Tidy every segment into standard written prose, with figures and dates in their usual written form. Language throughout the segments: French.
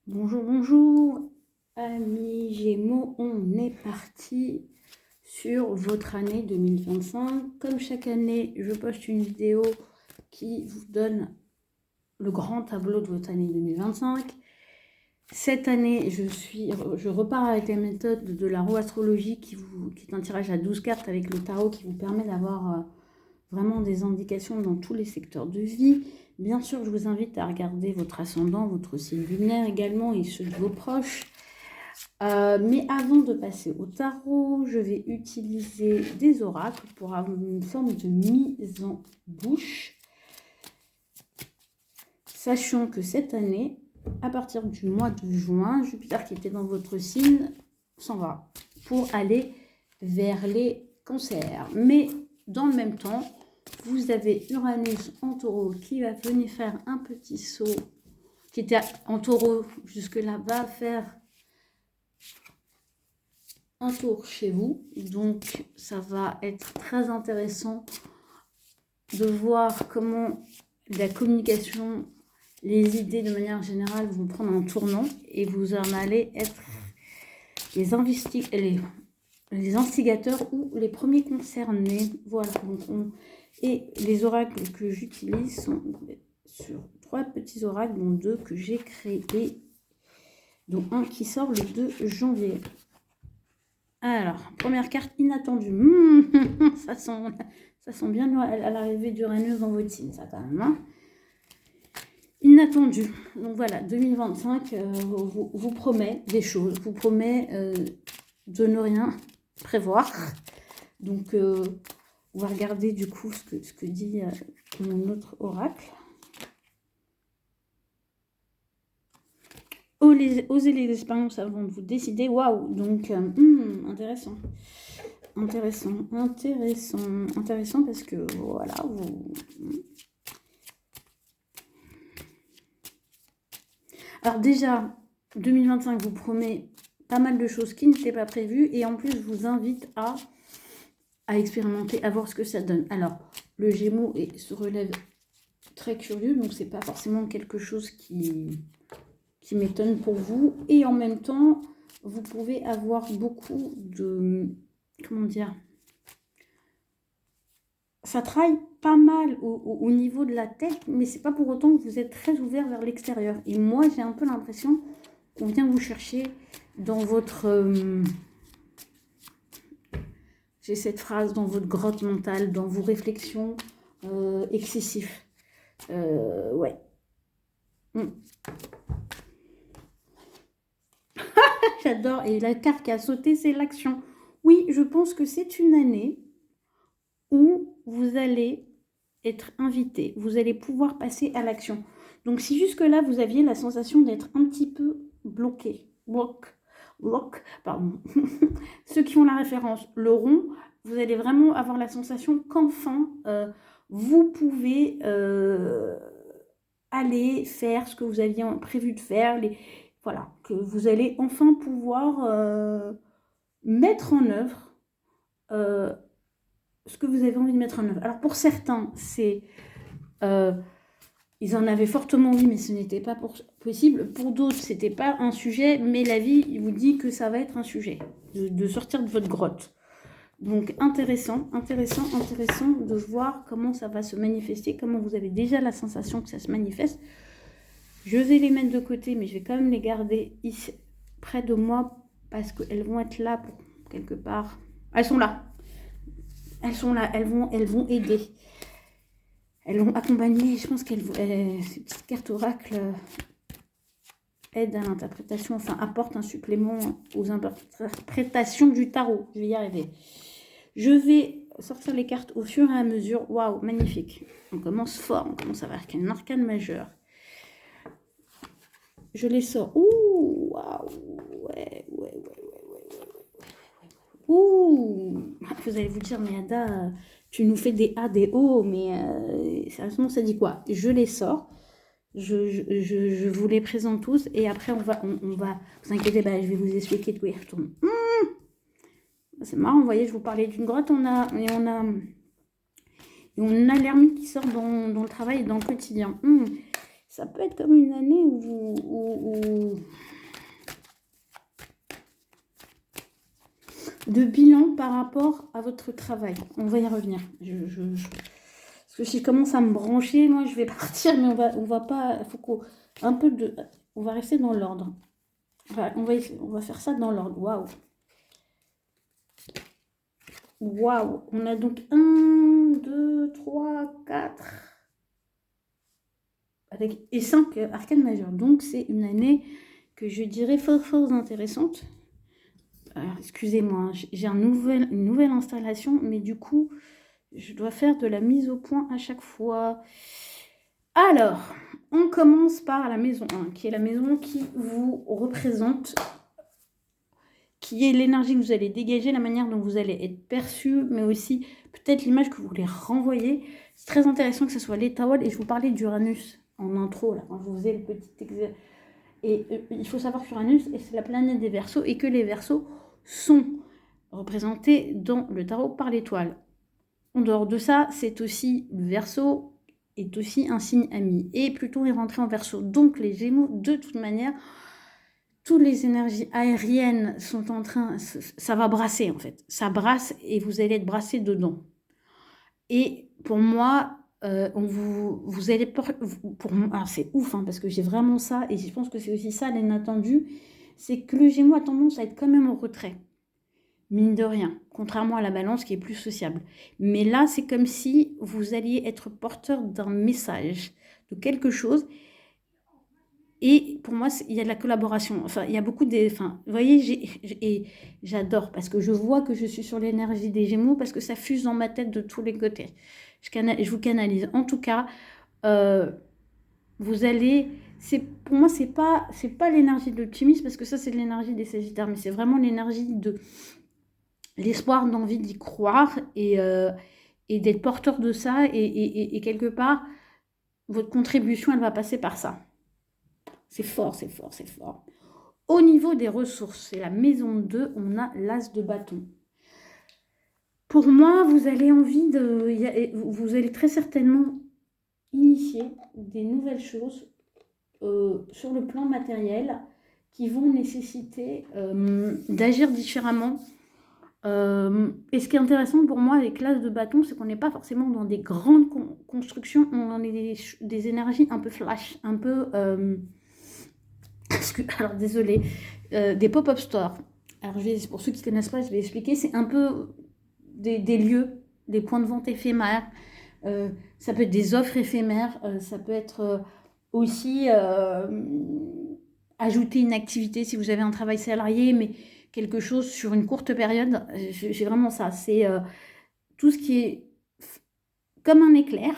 Bonjour, bonjour, amis Gémeaux, on est parti sur votre année 2025. Comme chaque année, je poste une vidéo qui vous donne le grand tableau de votre année 2025. Cette année, je repars avec la méthode de la roue astrologie qui est un tirage à 12 cartes avec le tarot qui vous permet d'avoir vraiment des indications dans tous les secteurs de vie. Bien sûr, je vous invite à regarder votre ascendant, votre signe lunaire également et ceux de vos proches. Mais avant de passer au tarot, je vais utiliser des oracles pour avoir une forme de mise en bouche. Sachant que cette année, à partir du mois de juin, Jupiter qui était dans votre signe s'en va pour aller vers les cancers. Mais dans le même temps, vous avez Uranus en taureau qui va venir faire un petit saut, qui était en taureau jusque-là, va faire un tour chez vous. Donc, ça va être très intéressant de voir comment la communication, les idées de manière générale vont prendre un tournant et vous en allez être les instigateurs ou les premiers concernés. Voilà. Donc et les oracles que j'utilise sont sur 3 petits oracles, dont 2 que j'ai créés, dont un qui sort le 2 janvier. Alors, première carte inattendue. Ça sent bien à l'arrivée d'Uranus dans votre signe, ça quand même. Hein, inattendu. Donc voilà, 2025 vous promet des choses, vous promet de ne rien prévoir. Donc, on va regarder du coup ce que dit mon autre oracle. Osez les expériences avant de vous décider. Waouh, donc intéressant. Intéressant parce que voilà, Alors déjà, 2025 vous promet pas mal de choses qui n'étaient pas prévues et en plus je vous invite à expérimenter, à voir ce que ça donne. Alors, le Gémeaux se relève très curieux, donc c'est pas forcément quelque chose qui m'étonne pour vous. Et en même temps, vous pouvez avoir beaucoup de... Comment dire ? Ça travaille pas mal au niveau de la tête, mais c'est pas pour autant que vous êtes très ouvert vers l'extérieur. Et moi, j'ai un peu l'impression qu'on vient vous chercher dans votre... j'ai cette phrase, dans votre grotte mentale, dans vos réflexions excessives. Ouais. J'adore. Et la carte qui a sauté, c'est l'action. Oui, je pense que c'est une année où vous allez être invité. Vous allez pouvoir passer à l'action. Donc, si jusque-là, vous aviez la sensation d'être un petit peu bloqué, pardon. Ceux qui ont la référence, le rond, vous allez vraiment avoir la sensation qu'enfin, vous pouvez aller faire ce que vous aviez prévu de faire, voilà, que vous allez enfin pouvoir mettre en œuvre ce que vous avez envie de mettre en œuvre. Alors pour certains, c'est ils en avaient fortement envie, mais ce n'était pas possible. Pour d'autres, c'était pas un sujet, mais la vie vous dit que ça va être un sujet, de sortir de votre grotte. Donc intéressant de voir comment ça va se manifester, comment vous avez déjà la sensation que ça se manifeste. Je vais les mettre de côté, mais je vais quand même les garder ici, près de moi, parce qu'elles vont être là pour quelque part. Elles sont là, elles vont aider. Elles vont accompagner, je pense qu'elles ces petites cartes oracle aident à l'interprétation, enfin apportent un supplément aux interprétations du tarot. Je vais y arriver. Je vais sortir les cartes au fur et à mesure. Waouh, magnifique. On commence fort, on commence avec un arcane majeur. Je les sors. Ouh, waouh, ouais. Ouh, vous allez vous dire, mais Ada, tu nous fais des A, des O, mais sérieusement, ça dit quoi? Je les sors, je vous les présente tous, et après, on va, vous inquiétez pas, je vais vous expliquer de quoi il retourne. C'est marrant, vous voyez, je vous parlais d'une grotte, on a l'ermite qui sort dans le travail et dans le quotidien. ça peut être comme une année de bilan par rapport à votre travail. On va y revenir. Parce que si je commence à me brancher, moi je vais partir, mais on va pas, faut qu'on un peu de, on va rester dans l'ordre. On va faire ça dans l'ordre. Waouh. Waouh. On a donc 1, 2, 3, 4 et 5 arcanes majeures. Donc c'est une année que je dirais fort intéressante. Alors, excusez-moi, j'ai une nouvelle installation, mais du coup, je dois faire de la mise au point à chaque fois. Alors, on commence par la maison 1, qui est la maison qui vous représente, qui est l'énergie que vous allez dégager, la manière dont vous allez être perçu, mais aussi peut-être l'image que vous voulez renvoyer. C'est très intéressant que ce soit l'étoile, et je vous parlais d'Uranus en intro, là, quand je vous faisais le petit exercice. Et il faut savoir qu'Uranus, c'est la planète des Verseaux, et que les Verseaux sont représentés dans le tarot par l'étoile. En dehors de ça, c'est aussi le Verseau est aussi un signe ami. Et Pluton est rentré en Verseau. Donc les Gémeaux, de toute manière, toutes les énergies aériennes sont en train, ça va brasser en fait. Ça brasse et vous allez être brassé dedans. Et pour moi, vous allez, pour moi, alors c'est ouf hein, parce que j'ai vraiment ça et je pense que c'est aussi ça l'inattendu, c'est que le Gémeaux a tendance à être quand même en retrait. Mine de rien, contrairement à la balance qui est plus sociable. Mais là, c'est comme si vous alliez être porteur d'un message, de quelque chose. Et pour moi, il y a de la collaboration. Enfin, il y a beaucoup de... Enfin, vous voyez, et j'adore parce que je vois que je suis sur l'énergie des Gémeaux parce que ça fuse dans ma tête de tous les côtés. Je vous canalise. En tout cas, vous allez... Pour moi, c'est pas l'énergie de l'optimisme parce que ça, c'est l'énergie des Sagittaires. Mais c'est vraiment l'énergie de l'espoir, d'envie d'y croire et d'être porteur de ça. Et quelque part, votre contribution, elle va passer par ça. C'est fort, c'est fort, c'est fort. Au niveau des ressources, c'est la maison 2, on a l'as de bâton. Pour moi, vous allez vous allez très certainement initier des nouvelles choses sur le plan matériel qui vont nécessiter d'agir différemment. Et ce qui est intéressant pour moi avec l'as de bâton, c'est qu'on n'est pas forcément dans des grandes constructions, on est des énergies un peu flash, un peu... alors désolé, des pop-up stores. Alors pour ceux qui ne connaissent pas, je vais expliquer. C'est un peu des lieux, des points de vente éphémères. Ça peut être des offres éphémères. Ça peut être aussi ajouter une activité si vous avez un travail salarié, mais quelque chose sur une courte période. J'ai vraiment ça. C'est tout ce qui est comme un éclair.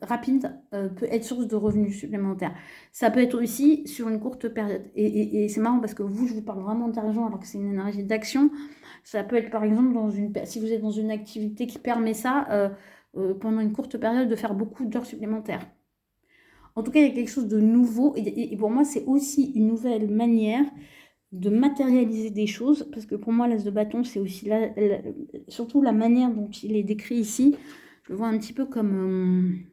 Rapide peut être source de revenus supplémentaires. Ça peut être aussi sur une courte période. Et c'est marrant parce que je vous parle vraiment d'argent alors que c'est une énergie d'action. Ça peut être par exemple si vous êtes dans une activité qui permet ça pendant une courte période de faire beaucoup d'heures supplémentaires. En tout cas, il y a quelque chose de nouveau et pour moi, c'est aussi une nouvelle manière de matérialiser des choses parce que pour moi, l'as de bâton, c'est aussi surtout la manière dont il est décrit ici. Je le vois un petit peu comme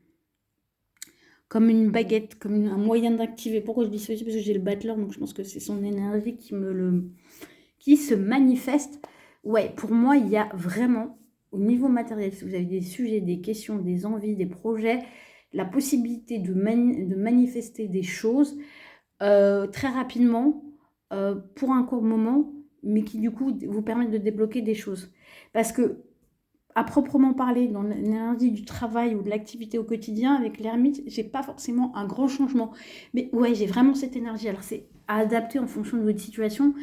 une baguette, comme un moyen d'activer. Pourquoi je dis ceci? Parce que j'ai le Battler, donc je pense que c'est son énergie qui se manifeste. Ouais, pour moi, il y a vraiment, au niveau matériel, si vous avez des sujets, des questions, des envies, des projets, la possibilité de manifester des choses très rapidement, pour un court moment, mais qui du coup vous permettent de débloquer des choses. Parce que à proprement parler, dans l'énergie du travail ou de l'activité au quotidien, avec l'ermite, j'ai pas forcément un grand changement. Mais ouais, j'ai vraiment cette énergie. Alors, c'est à adapter en fonction de votre situation.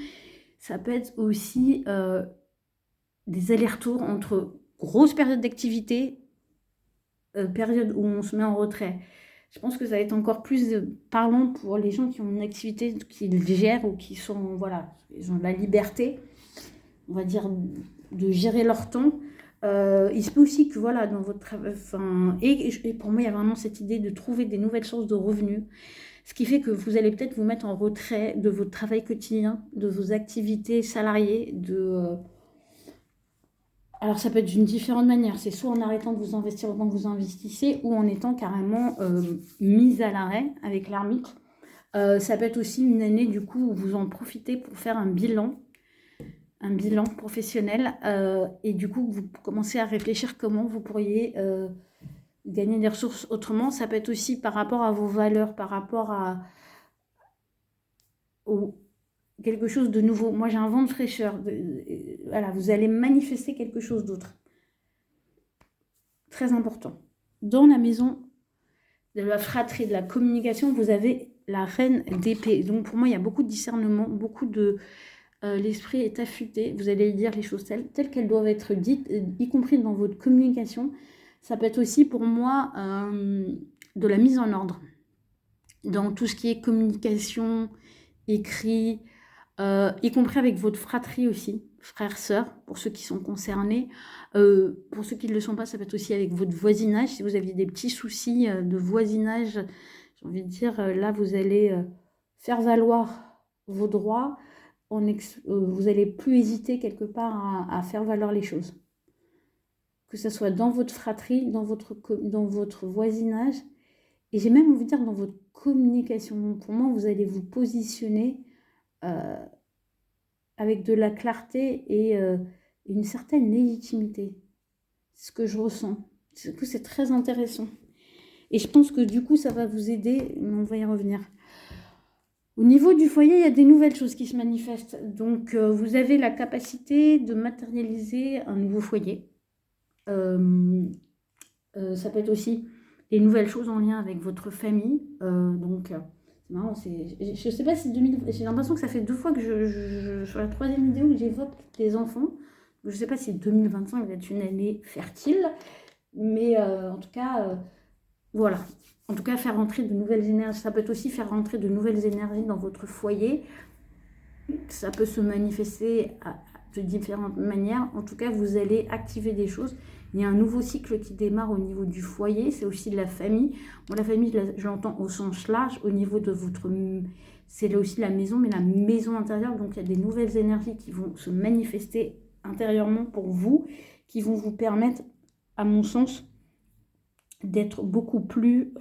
Ça peut être aussi des allers-retours entre grosses périodes d'activité, périodes où on se met en retrait. Je pense que ça va être encore plus parlant pour les gens qui ont une activité qu'ils gèrent ou qui sont, voilà, ils ont la liberté, on va dire, de gérer leur temps. Il se peut aussi que voilà dans votre travail, et pour moi il y a vraiment cette idée de trouver des nouvelles sources de revenus, ce qui fait que vous allez peut-être vous mettre en retrait de votre travail quotidien, de vos activités salariées, Alors, ça peut être d'une différente manière. C'est soit en arrêtant de vous investir autant que vous investissez, ou en étant carrément mise à l'arrêt avec l'ermite. Ça peut être aussi une année, du coup, où vous en profitez pour faire un bilan professionnel. Et du coup, vous commencez à réfléchir comment vous pourriez gagner des ressources autrement. Ça peut être aussi par rapport à vos valeurs, par rapport à quelque chose de nouveau. Moi, j'ai un vent de fraîcheur. Voilà, vous allez manifester quelque chose d'autre. Très important. Dans la maison de la fratrie, de la communication, vous avez la reine d'épée. Donc, pour moi, il y a beaucoup de discernement, beaucoup de... l'esprit est affûté. Vous allez dire les choses telles qu'elles doivent être dites, y compris dans votre communication. Ça peut être aussi, pour moi, de la mise en ordre. Dans tout ce qui est communication, écrit, y compris avec votre fratrie aussi, frères, sœurs, pour ceux qui sont concernés. Pour ceux qui ne le sont pas, ça peut être aussi avec votre voisinage. Si vous aviez des petits soucis de voisinage, j'ai envie de dire, là, vous allez faire valoir vos droits. Vous n'allez plus hésiter quelque part à faire valoir les choses. Que ce soit dans votre fratrie, dans votre voisinage, et j'ai même envie de dire dans votre communication. Pour moi, vous allez vous positionner avec de la clarté et une certaine légitimité. C'est ce que je ressens. Du coup, c'est très intéressant. Et je pense que du coup, ça va vous aider, mais on va y revenir. Au niveau du foyer, il y a des nouvelles choses qui se manifestent. Donc, vous avez la capacité de matérialiser un nouveau foyer. Ça peut être aussi des nouvelles choses en lien avec votre famille. C'est marrant. Je ne sais pas si j'ai l'impression que ça fait 2 fois que sur la 3e vidéo que j'évoque les enfants. Je ne sais pas si 2025 va être une année fertile. Mais en tout cas, voilà. En tout cas, faire rentrer de nouvelles énergies. Ça peut être aussi faire rentrer de nouvelles énergies dans votre foyer. Ça peut se manifester de différentes manières. En tout cas, vous allez activer des choses. Il y a un nouveau cycle qui démarre au niveau du foyer. C'est aussi de la famille. Bon, la famille, je l'entends au sens large. Au niveau de votre... C'est là aussi la maison, mais la maison intérieure. Donc, il y a des nouvelles énergies qui vont se manifester intérieurement pour vous, qui vont vous permettre, à mon sens, d'être beaucoup plus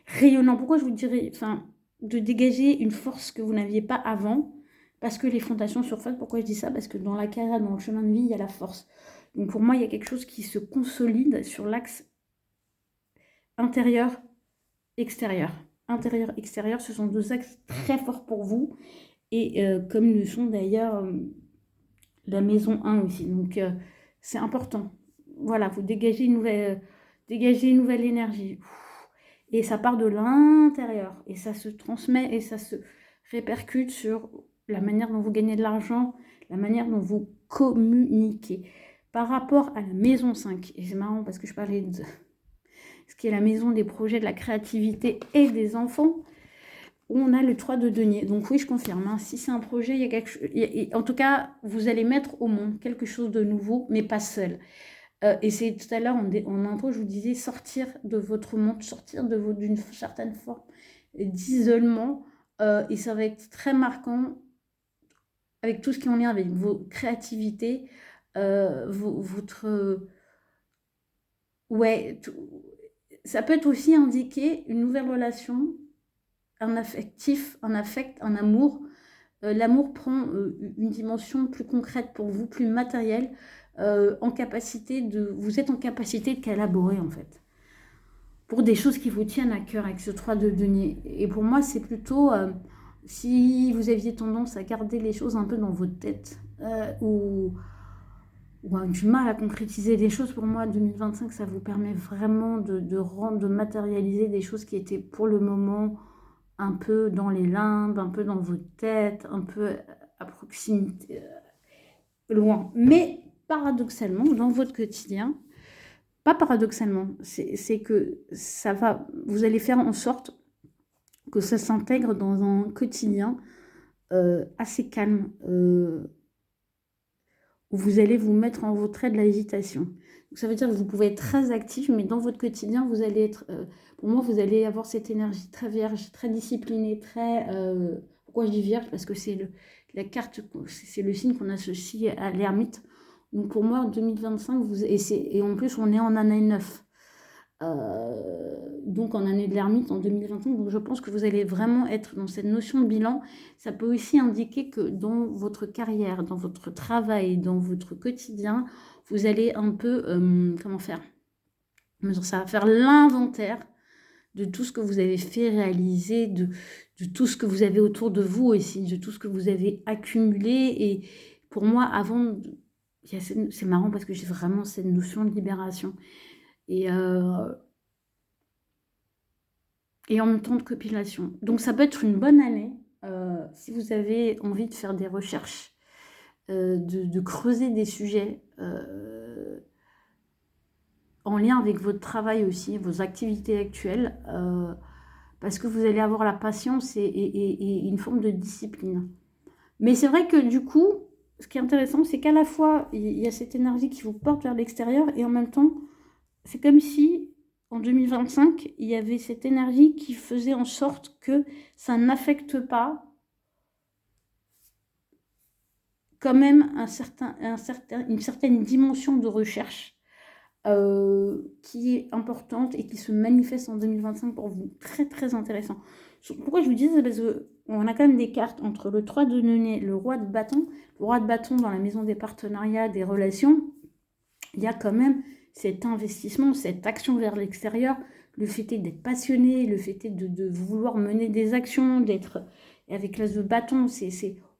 rayonnant. Pourquoi je vous dirais, de dégager une force que vous n'aviez pas avant, parce que les fondations surface, pourquoi je dis ça? Parce que dans la carrière, dans le chemin de vie, il y a la force. Donc pour moi, il y a quelque chose qui se consolide sur l'axe intérieur-extérieur. Intérieur-extérieur, ce sont 2 axes très forts pour vous, et comme le sont d'ailleurs la maison 1 aussi. Donc c'est important. Voilà, vous dégagez une nouvelle énergie. Et ça part de l'intérieur. Et ça se transmet et ça se répercute sur la manière dont vous gagnez de l'argent, la manière dont vous communiquez. Par rapport à la maison 5, et c'est marrant parce que je parlais de ce qui est la maison des projets, de la créativité et des enfants, où on a le 3 de denier. Donc oui, je confirme, hein, si c'est un projet, il y a quelque chose... En tout cas, vous allez mettre au monde quelque chose de nouveau, mais pas seul. Et c'est tout à l'heure en intro, je vous disais sortir de votre monde, sortir d'une certaine forme d'isolement. Et ça va être très marquant avec tout ce qui est en lien avec vos créativités, votre... Ouais, ça peut être aussi indiquer une nouvelle relation, un affectif, un affect, un amour. L'amour prend une dimension plus concrète pour vous, plus matérielle. Vous êtes en capacité de collaborer en fait pour des choses qui vous tiennent à cœur avec ce 3 de denier. Et pour moi, c'est plutôt si vous aviez tendance à garder les choses un peu dans votre tête ou du mal à concrétiser des choses, pour moi, 2025, ça vous permet vraiment de matérialiser des choses qui étaient pour le moment un peu dans les limbes, un peu dans votre tête, un peu à proximité, loin. Mais paradoxalement, dans votre quotidien, pas paradoxalement, c'est que vous allez faire en sorte que ça s'intègre dans un quotidien assez calme, où vous allez vous mettre en retrait de l'agitation. Donc ça veut dire que vous pouvez être très actif, mais dans votre quotidien, vous allez être, pour moi, vous allez avoir cette énergie très vierge, très disciplinée, très... pourquoi je dis vierge? Parce que c'est la carte, c'est le signe qu'on associe à l'ermite. Donc pour moi, en 2025, et en plus, on est en année 9. Donc en année de l'ermite en 2025. Donc je pense que vous allez vraiment être dans cette notion de bilan. Ça peut aussi indiquer que dans votre carrière, dans votre travail, dans votre quotidien, vous allez un peu, comment faire? Ça va faire l'inventaire de tout ce que vous avez fait réaliser, de tout ce que vous avez autour de vous aussi, de tout ce que vous avez accumulé. Et pour moi, c'est marrant parce que j'ai vraiment cette notion de libération. Et en même temps de compilation. Donc ça peut être une bonne année si vous avez envie de faire des recherches, de creuser des sujets en lien avec votre travail aussi, vos activités actuelles, parce que vous allez avoir la patience et une forme de discipline. Mais c'est vrai que du coup, ce qui est intéressant, c'est qu'à la fois, il y a cette énergie qui vous porte vers l'extérieur et en même temps, c'est comme si en 2025, il y avait cette énergie qui faisait en sorte que ça n'affecte pas quand même une certaine dimension de recherche qui est importante et qui se manifeste en 2025 pour vous. Très, très intéressant. Pourquoi je vous dis ça? Parce qu'on a quand même des cartes entre le 3 de denier, le roi de bâton. Le roi de bâton dans la maison des partenariats, des relations, il y a quand même cet investissement, cette action vers l'extérieur, le fait d'être passionné, le fait de vouloir mener des actions, d'être avec l'as de bâton,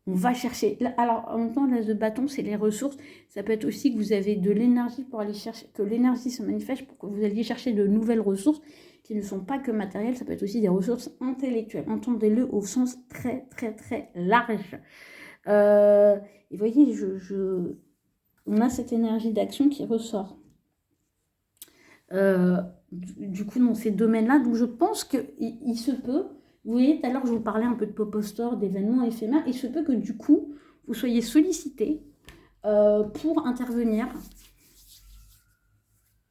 on va chercher. Alors en même temps, l'as de bâton, c'est les ressources. Ça peut être aussi que vous avez de l'énergie pour aller chercher, que l'énergie se manifeste pour que vous alliez chercher de nouvelles ressources qui ne sont pas que matérielles. Ça peut être aussi des ressources intellectuelles. Entendez-le au sens très très très large. Et voyez, on a cette énergie d'action qui ressort. Du coup, dans ces domaines-là, donc je pense qu'il se peut, vous voyez, tout à l'heure, je vous parlais un peu de pop store, d'événements éphémères, il se peut que du coup, vous soyez sollicité pour intervenir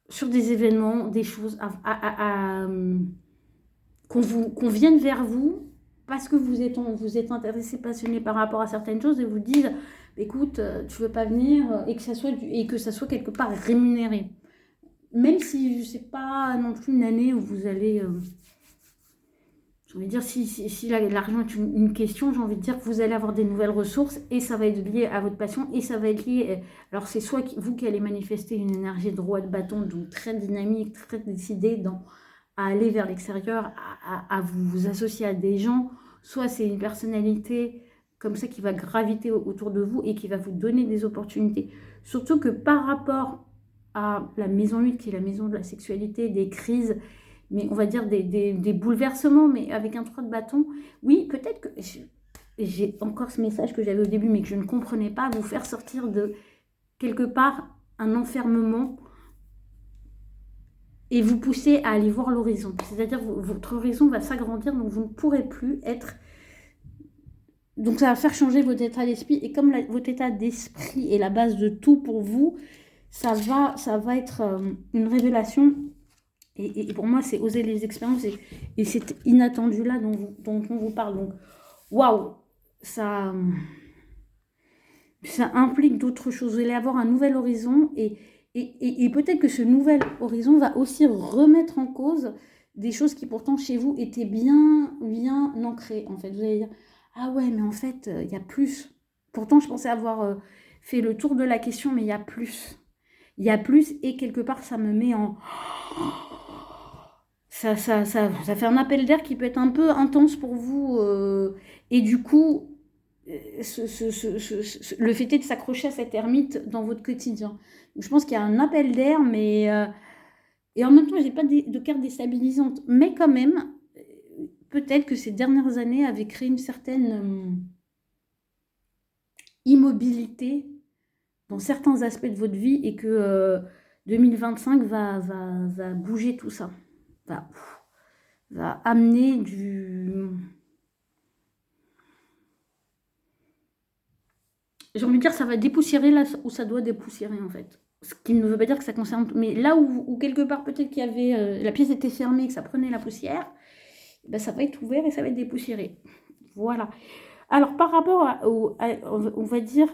sur des événements, des choses, qu'on vienne vers vous parce que vous êtes intéressé, passionné par rapport à certaines choses et vous disent, écoute, tu veux pas venir et que ça soit quelque part rémunéré. Même si je sais pas non plus une année où vous allez, j'ai envie de dire, si l'argent est une question, j'ai envie de dire que vous allez avoir des nouvelles ressources et ça va être lié à votre passion et ça va être lié, alors c'est soit vous qui allez manifester une énergie de roi de bâton, donc très dynamique, très décidée à aller vers l'extérieur, à vous associer à des gens, soit c'est une personnalité comme ça qui va graviter autour de vous et qui va vous donner des opportunités. Surtout que par rapport à la maison 8, qui est la maison de la sexualité, des crises, mais on va dire des bouleversements, mais avec un 3 de bâton, oui, peut-être que j'ai encore ce message que j'avais au début, mais que je ne comprenais pas, vous faire sortir de quelque part un enfermement et vous pousser à aller voir l'horizon. C'est-à-dire que votre horizon va s'agrandir, donc vous ne pourrez plus être... Donc ça va faire changer votre état d'esprit, et comme votre état d'esprit est la base de tout pour vous, ça va être une révélation. Et pour moi, c'est oser les expériences et c'est inattendu là dont on vous parle. Donc, waouh, ça implique d'autres choses. Vous allez avoir un nouvel horizon et peut-être que ce nouvel horizon va aussi remettre en cause des choses qui pourtant chez vous étaient bien, bien ancrées. En fait, vous allez dire, ah ouais, mais en fait, il y a plus. Pourtant, je pensais avoir fait le tour de la question, mais il y a plus. Il y a plus et quelque part, ça me met en... Ça fait un appel d'air qui peut être un peu intense pour vous. Et du coup, le fait est de s'accrocher à cette ermite dans votre quotidien. Donc, je pense qu'il y a un appel d'air, mais... et en même temps, je n'ai pas de carte déstabilisante. Mais quand même, peut-être que ces dernières années avaient créé une certaine immobilité dans certains aspects de votre vie et que 2025 va bouger tout ça. Va amener j'ai envie de dire, ça va dépoussiérer là où ça doit dépoussiérer en fait. Ce qui ne veut pas dire que ça concerne... Mais là où quelque part peut-être qu'il y avait... la pièce était fermée, que ça prenait la poussière, ben, ça va être ouvert et ça va être dépoussiéré. Voilà. Alors par rapport on va dire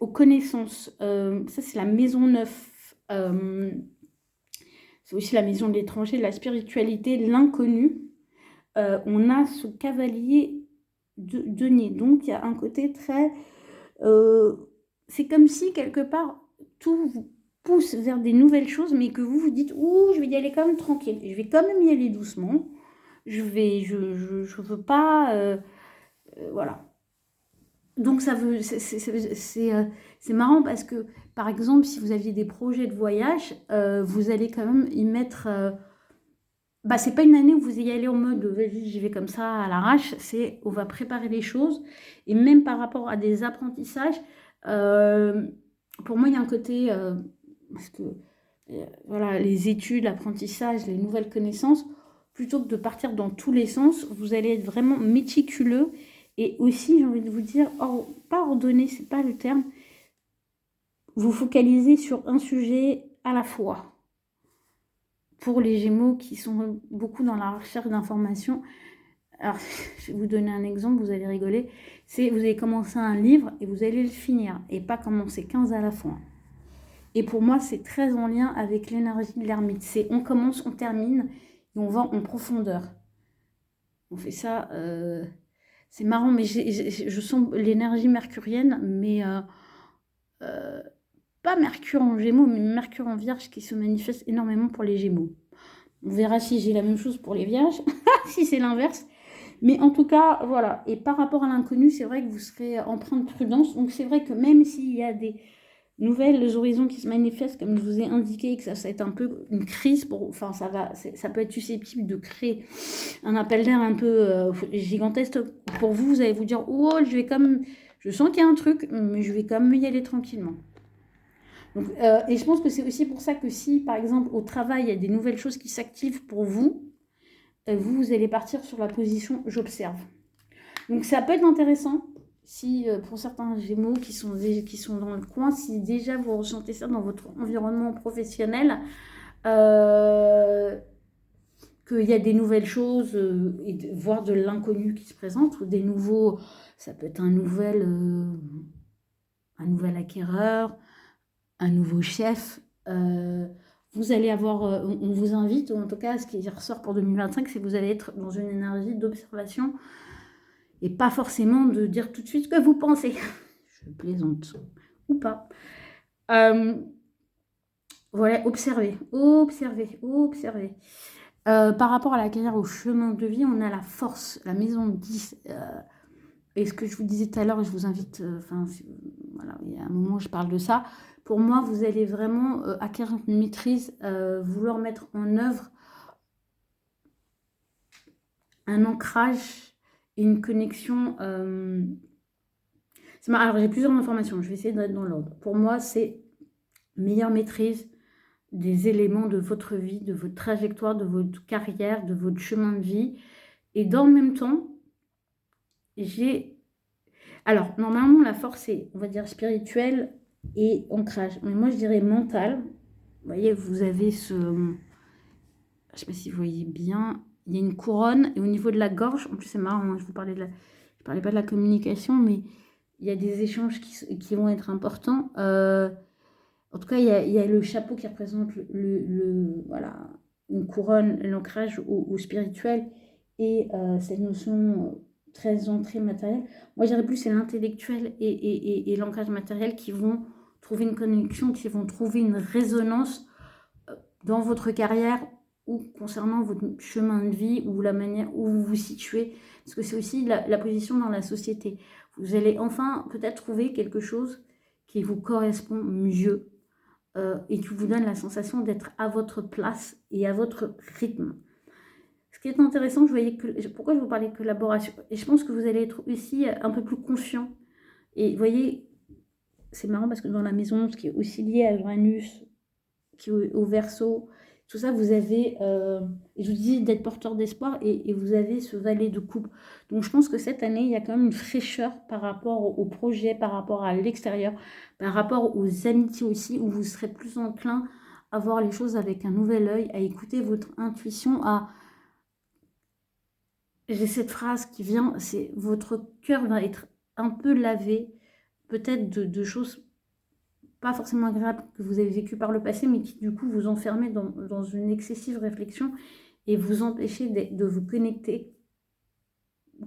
aux connaissances. Ça, c'est la maison 9. C'est aussi la maison de l'étranger, de la spiritualité, de l'inconnu. On a ce cavalier de denier. Donc, il y a un côté très... c'est comme si, quelque part, tout vous pousse vers des nouvelles choses, mais que vous vous dites, ouh, je vais y aller quand même tranquille. Je vais quand même y aller doucement. Je veux pas... voilà. Donc, c'est marrant parce que, par exemple, si vous aviez des projets de voyage, vous allez quand même y mettre... bah, c'est pas une année où vous y allez en mode vas-y, j'y vais comme ça à l'arrache, c'est on va préparer les choses. Et même par rapport à des apprentissages, pour moi, il y a un côté, parce que voilà, les études, l'apprentissage, les nouvelles connaissances, plutôt que de partir dans tous les sens, vous allez être vraiment méticuleux. Et aussi, j'ai envie de vous dire, pas ordonné, c'est pas le terme, vous focalisez sur un sujet à la fois. Pour les Gémeaux qui sont beaucoup dans la recherche d'informations, alors je vais vous donner un exemple, vous allez rigoler, c'est vous allez commencer un livre et vous allez le finir, et pas commencer 15 à la fois. Et pour moi, c'est très en lien avec l'énergie de l'ermite. C'est on commence, on termine, et on va en profondeur. On fait ça, c'est marrant, mais je sens l'énergie mercurienne, mais pas Mercure en Gémeaux, mais Mercure en Vierge qui se manifeste énormément pour les Gémeaux. On verra si j'ai la même chose pour les Vierges, si c'est l'inverse. Mais en tout cas, voilà. Et par rapport à l'inconnu, c'est vrai que vous serez empreint de prudence. Donc c'est vrai que même s'il y a des nouvelles horizons qui se manifestent, comme je vous ai indiqué, que ça va être un peu une crise, enfin ça peut être susceptible de créer un appel d'air un peu gigantesque pour vous. Vous allez vous dire, oh, je sens qu'il y a un truc, mais je vais quand même y aller tranquillement. Donc, et je pense que c'est aussi pour ça que si, par exemple, au travail, il y a des nouvelles choses qui s'activent pour vous, vous allez partir sur la position j'observe. Donc ça peut être intéressant si pour certains Gémeaux qui sont dans le coin, si déjà vous ressentez ça dans votre environnement professionnel, qu'il y a des nouvelles choses, voire de l'inconnu qui se présente, ou des nouveaux, ça peut être un nouvel acquéreur, un nouveau chef. Vous allez avoir, on vous invite, ou en tout cas ce qui ressort pour 2025, c'est que vous allez être dans une énergie d'observation et pas forcément de dire tout de suite ce que vous pensez. Je plaisante. Ou pas. Voilà, observez. Par rapport à la carrière, au chemin de vie, on a la force, la maison 10. Et ce que je vous disais tout à l'heure, je vous invite, voilà, il y a un moment où je parle de ça. Pour moi, vous allez vraiment acquérir une maîtrise, vouloir mettre en œuvre un ancrage et une connexion. Alors, j'ai plusieurs informations, je vais essayer d'être dans l'ordre. Pour moi, c'est meilleure maîtrise des éléments de votre vie, de votre trajectoire, de votre carrière, de votre chemin de vie. Et dans le même temps, alors, normalement, la force est, on va dire, spirituelle et ancrage. Mais moi, je dirais mental. Vous voyez, vous avez je ne sais pas si vous voyez bien, il y a une couronne. Et au niveau de la gorge, en plus, c'est marrant, moi, je parlais pas de la communication, mais il y a des échanges qui vont être importants. En tout cas, il y a le chapeau qui représente voilà, une couronne, l'ancrage au spirituel et cette notion très ancrée matérielle. Moi, je dirais plus c'est l'intellectuel et l'ancrage matériel qui vont trouver une connexion, qui vont trouver une résonance dans votre carrière ou concernant votre chemin de vie ou la manière où vous vous situez. Parce que c'est aussi la position dans la société. Vous allez enfin peut-être trouver quelque chose qui vous correspond mieux. Et qui vous donne la sensation d'être à votre place et à votre rythme. Ce qui est intéressant, pourquoi je vous parlais de collaboration, et je pense que vous allez être aussi un peu plus confiant. Et vous voyez, c'est marrant parce que dans la maison, ce qui est aussi lié à Uranus, qui est au Verseau, tout ça, vous avez, je vous dis d'être porteur d'espoir et vous avez ce valet de coupe. Donc je pense que cette année, il y a quand même une fraîcheur par rapport au projet, par rapport à l'extérieur, par rapport aux amitiés aussi, où vous serez plus enclin à voir les choses avec un nouvel œil, à écouter votre intuition, J'ai cette phrase qui vient, c'est votre cœur va être un peu lavé, peut-être de choses pas forcément agréables que vous avez vécues par le passé, mais qui du coup vous enfermez dans une excessive réflexion et vous empêchez de vous connecter,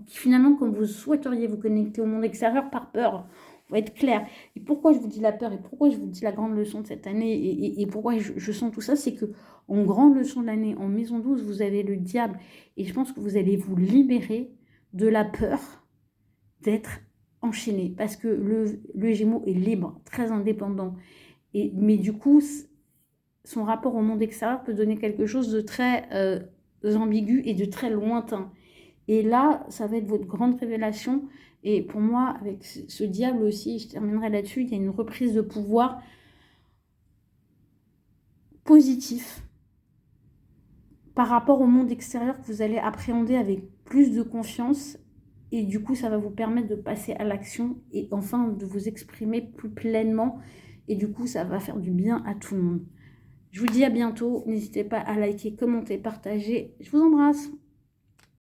qui finalement, comme vous souhaiteriez vous connecter au monde extérieur par peur. On va être clair. Et pourquoi je vous dis la peur et pourquoi je vous dis la grande leçon de cette année et pourquoi je sens tout ça, c'est que en grande leçon de l'année, en maison 12, vous avez le diable. Et je pense que vous allez vous libérer de la peur d'être enchaîné. Parce que le Gémeaux est libre, très indépendant. Mais du coup, son rapport au monde extérieur peut donner quelque chose de très ambigu et de très lointain. Et là, ça va être votre grande révélation. Et pour moi, avec ce diable aussi, je terminerai là-dessus, il y a une reprise de pouvoir positif par rapport au monde extérieur que vous allez appréhender avec plus de confiance. Et du coup, ça va vous permettre de passer à l'action et enfin de vous exprimer plus pleinement. Et du coup, ça va faire du bien à tout le monde. Je vous dis à bientôt. N'hésitez pas à liker, commenter, partager. Je vous embrasse.